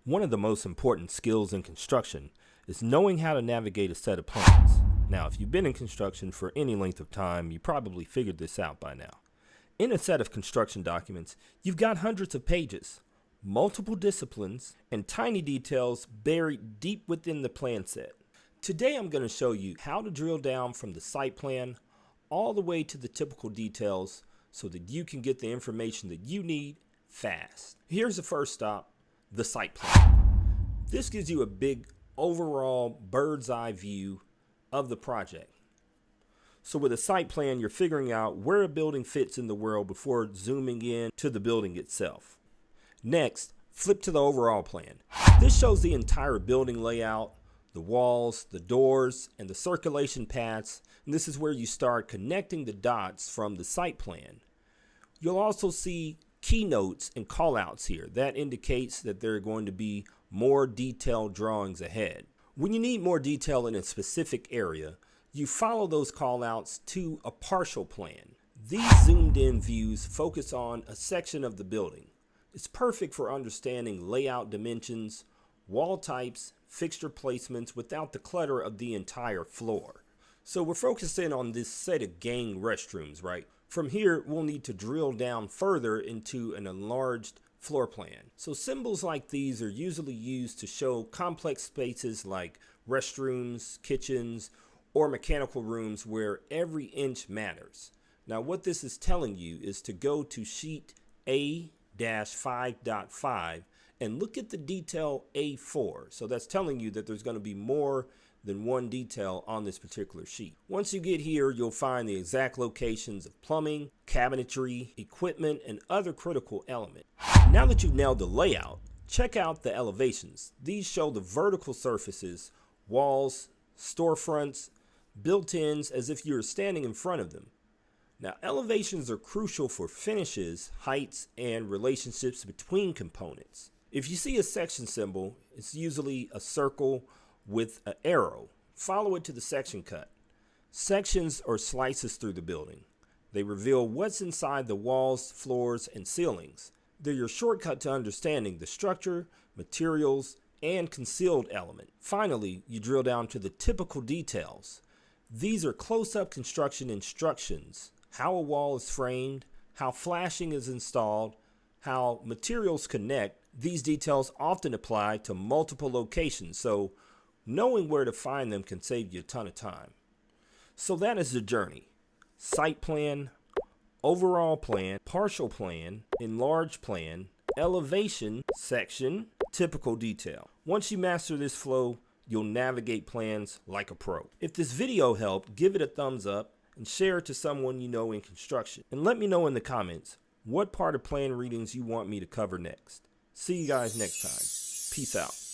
One of the most important skills in construction is knowing how to navigate a set of plans. Now, if you've been in construction for any length of time, you probably figured this out by now. In a set of construction documents, you've got hundreds of pages, multiple disciplines, and tiny details buried deep within the plan set. Today, I'm going to show you how to drill down from the site plan all the way to the typical details so that you can get the information that you need fast. Here's the first stop, the site plan. This gives you a big overall bird's eye view of the project. So with a site plan, you're figuring out where a building fits in the world before zooming in to the building itself. Next, flip to the overall plan. This shows the entire building layout, the walls, the doors, and the circulation paths. And this is where you start connecting the dots from the site plan. You'll also see keynotes and callouts here. That indicates that there are going to be more detailed drawings ahead. When you need more detail in a specific area, you follow those callouts to a partial plan. These zoomed in views focus on a section of the building. It's perfect for understanding layout dimensions, wall types, fixture placements without the clutter of the entire floor. So we're focusing on this set of gang restrooms, right? From here, we'll need to drill down further into an enlarged floor plan. So symbols like these are usually used to show complex spaces like restrooms, kitchens, or mechanical rooms where every inch matters. Now what this is telling you is to go to sheet A-5.5 and look at the detail A4. So that's telling you that there's going to be more than one detail on this particular sheet. Once you get here, you'll find the exact locations of plumbing, cabinetry, equipment, and other critical elements. Now that you've nailed the layout, check out the elevations. These show the vertical surfaces, walls, storefronts, built-ins as if you were standing in front of them. Now, elevations are crucial for finishes, heights, and relationships between components. If you see a section symbol, it's usually a circle with an arrow. Follow it to the section cut. Sections are slices through the building. They reveal what's inside the walls, floors, and ceilings. They're your shortcut to understanding the structure, materials, and concealed element. Finally, you drill down to the typical details. These are close-up construction instructions, how a wall is framed, how flashing is installed, how materials connect. These details often apply to multiple locations, so knowing where to find them can save you a ton of time. So that is the journey. Site plan, overall plan, partial plan, enlarged plan, elevation, section, typical detail. Once you master this flow, you'll navigate plans like a pro. If this video helped, give it a thumbs up and share it to someone you know in construction. And let me know in the comments what part of plan readings you want me to cover next. See you guys next time. Peace out.